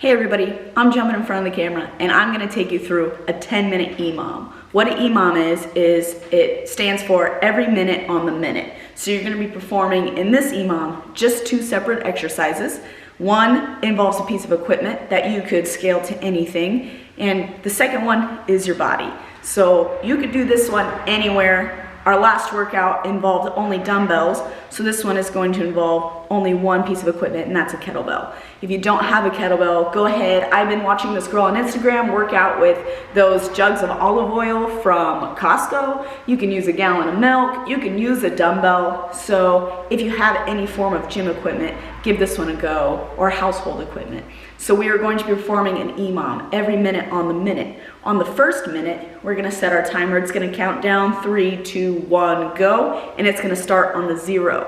Hey everybody, I'm jumping in front of the camera and I'm going to take you through a 10-minute EMOM. What an EMOM is it stands for every minute on the minute. So you're going to be performing in this EMOM just 2 separate exercises. One involves a piece of equipment that you could scale to anything, and the second one is your body. So you could do this one anywhere. Our last workout involved only dumbbells, so this one is going to involve only one piece of equipment, and that's a kettlebell. If you don't have a kettlebell, go ahead. I've been watching this girl on Instagram work out with those jugs of olive oil from Costco. You can use a gallon of milk, you can use a dumbbell. So if you have any form of gym equipment, give this one a go, or household equipment. So we are going to be performing an EMOM every minute on the minute. On the first minute, we're gonna set our timer. It's gonna count down 3, 2, 1, go, and it's gonna start on the 0.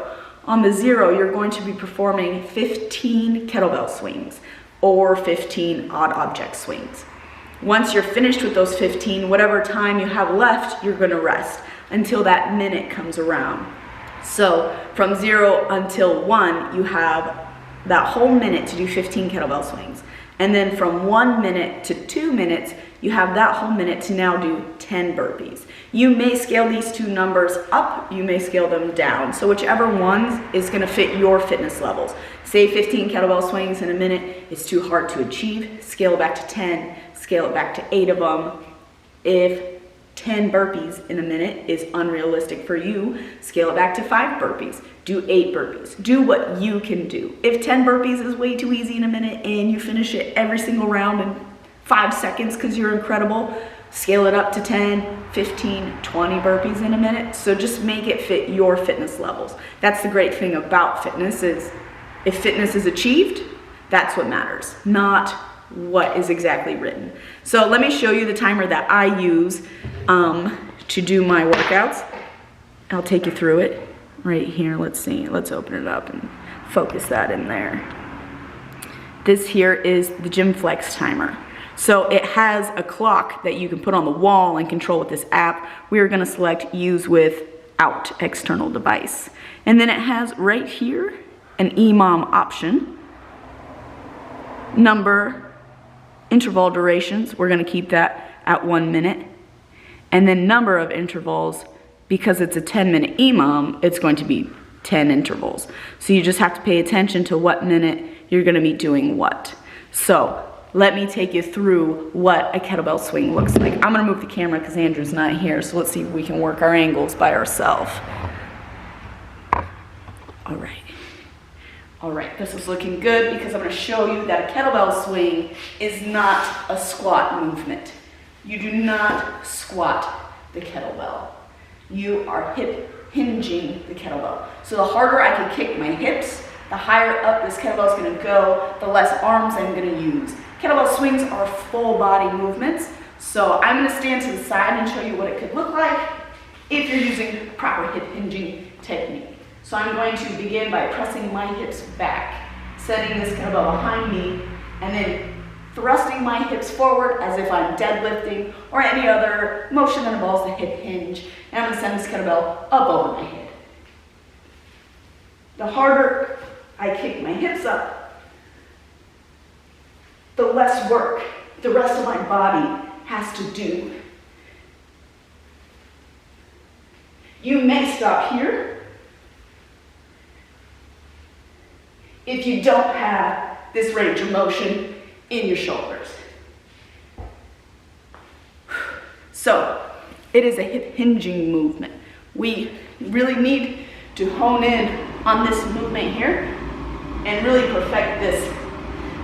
On the 0, you're going to be performing 15 kettlebell swings or 15 odd object swings. Once you're finished with those 15, whatever time you have left, you're gonna rest until that minute comes around. So from 0 until 1, you have that whole minute to do 15 kettlebell swings. And then from 1 minute to 2 minutes, you have that whole minute to now do 10 burpees. You may scale these 2 numbers up, you may scale them down. So whichever one is gonna fit your fitness levels. Say 15 kettlebell swings in a minute is too hard to achieve, scale it back to 10, scale it back to 8 of them. If 10 burpees in a minute is unrealistic for you, scale it back to 5 burpees. Do 8 burpees. Do what you can do. If 10 burpees is way too easy in a minute and you finish it every single round in 5 seconds because you're incredible, scale it up to 10, 15, 20 burpees in a minute. So just make it fit your fitness levels. That's the great thing about fitness is if fitness is achieved, that's what matters, not what is exactly written. So let me show you the timer that I use to do my workouts. I'll take you through it right here. Let's see, let's open it up and focus that in there. This here is the Gym Flex timer. So it has a clock that you can put on the wall and control with this app. We are gonna select use without external device. And then it has right here an EMOM option. Number, interval durations, we're gonna keep that at 1 minute. And then number of intervals, because it's a 10-minute EMOM, it's going to be 10 intervals. So you just have to pay attention to what minute you're gonna be doing what. So let me take you through what a kettlebell swing looks like. I'm gonna move the camera because Andrew's not here, so let's see if we can work our angles by ourselves. All right, this is looking good because I'm gonna show you that a kettlebell swing is not a squat movement. You do not squat the kettlebell. You are hip hinging the kettlebell. So the harder I can kick my hips, the higher up this kettlebell is gonna go, the less arms I'm gonna use. Kettlebell swings are full body movements. So I'm gonna stand to the side and show you what it could look like if you're using proper hip hinging technique. So I'm going to begin by pressing my hips back, setting this kettlebell behind me, and then thrusting my hips forward as if I'm deadlifting or any other motion that involves the hip hinge. And I'm gonna send this kettlebell up over my head. The harder I kick my hips up, the less work the rest of my body has to do. You may stop here if you don't have this range of motion in your shoulders. So it is a hip hinging movement. We really need to hone in on this movement here and really perfect this.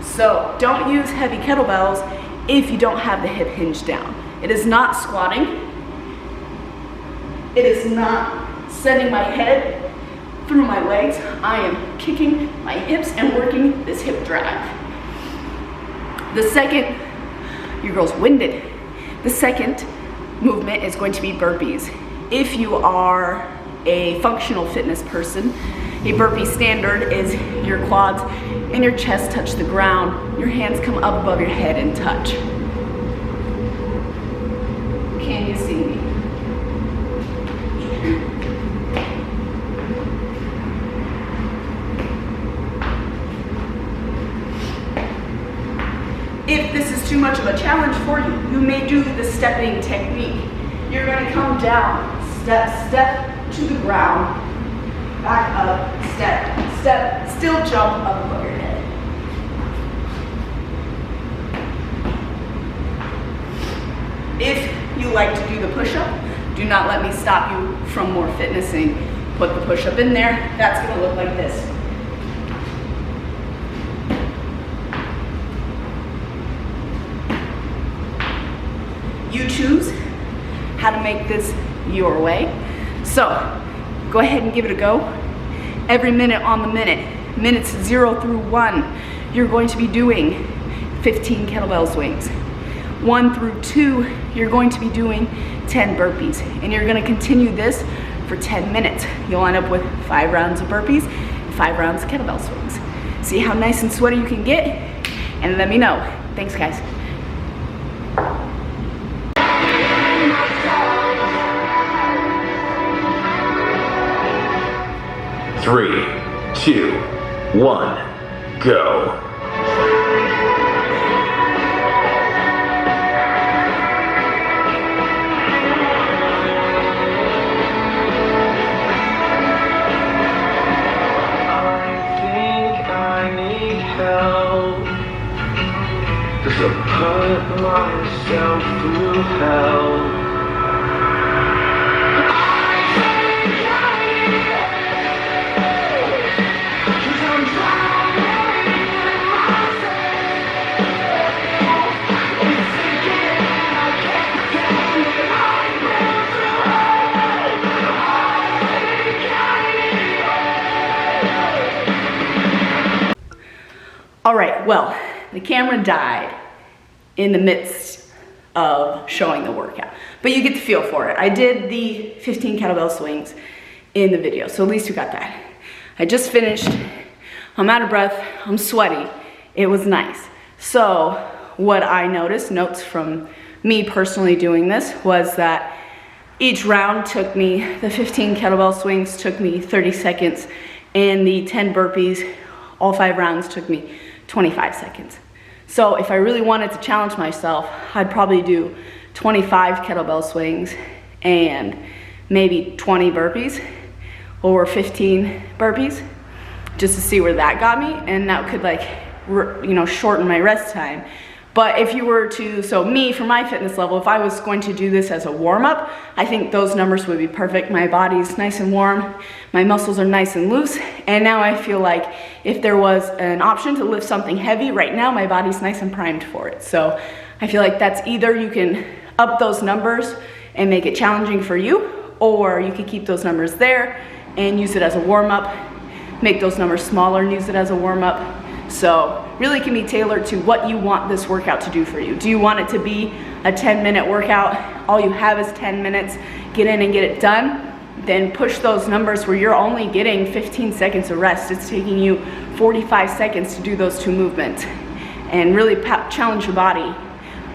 So don't use heavy kettlebells if you don't have the hip hinge down. It is not squatting. It is not sending my head through my legs. I am kicking my hips and working this hip drive. The second, your girl's winded. The second movement is going to be burpees. If you are a functional fitness person, a burpee standard is your quads and your chest touch the ground, your hands come up above your head and touch. Can you see me? If this is too much of a challenge for you, you may do the stepping technique. You're going to come down, step, step to the ground, back up, step, step, still jump up above your head. If you like to do the push-up, do not let me stop you from more fitnessing. Put the push-up in there. That's going to look like this. You choose how to make this your way. So go ahead and give it a go. Every minute on the minute, minutes 0 through 1, you're going to be doing 15 kettlebell swings. 1 through 2, you're going to be doing 10 burpees. And you're gonna continue this for 10 minutes. You'll end up with 5 rounds of burpees, 5 rounds of kettlebell swings. See how nice and sweaty you can get? And let me know. Thanks, guys. Three, 2, 1, go. To put myself through hell. All right, well, the camera died in the midst of showing the workout, but you get the feel for it. I did the 15 kettlebell swings in the video, so at least you got that. I just finished, I'm out of breath, I'm sweaty. It was nice. So what I noticed, notes from me personally doing this, was that each round took me, the 15 kettlebell swings took me 30 seconds, and the 10 burpees, all 5 rounds took me 25 seconds. So if I really wanted to challenge myself, I'd probably do 25 kettlebell swings and maybe 20 burpees or 15 burpees, just to see where that got me, and that could, like, shorten my rest time. But if you were to, so me, for my fitness level, if I was going to do this as a warm-up, I think those numbers would be perfect. My body's nice and warm, my muscles are nice and loose, and now I feel like if there was an option to lift something heavy, right now my body's nice and primed for it. So I feel like that's either you can up those numbers and make it challenging for you, or you could keep those numbers there and use it as a warm-up, make those numbers smaller and use it as a warm-up. So really can be tailored to what you want this workout to do for you. Do you want it to be a 10-minute workout? All you have is 10 minutes, get in and get it done? Then push those numbers where you're only getting 15 seconds of rest. It's taking you 45 seconds to do those 2 movements and really challenge your body.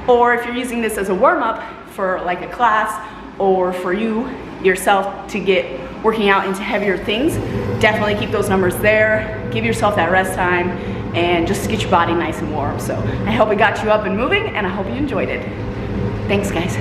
Or if you're using this as a warm-up for like a class or for you yourself to get working out into heavier things, definitely keep those numbers there. Give yourself that rest time and just get your body nice and warm. So I hope it got you up and moving, and I hope you enjoyed it. Thanks, guys.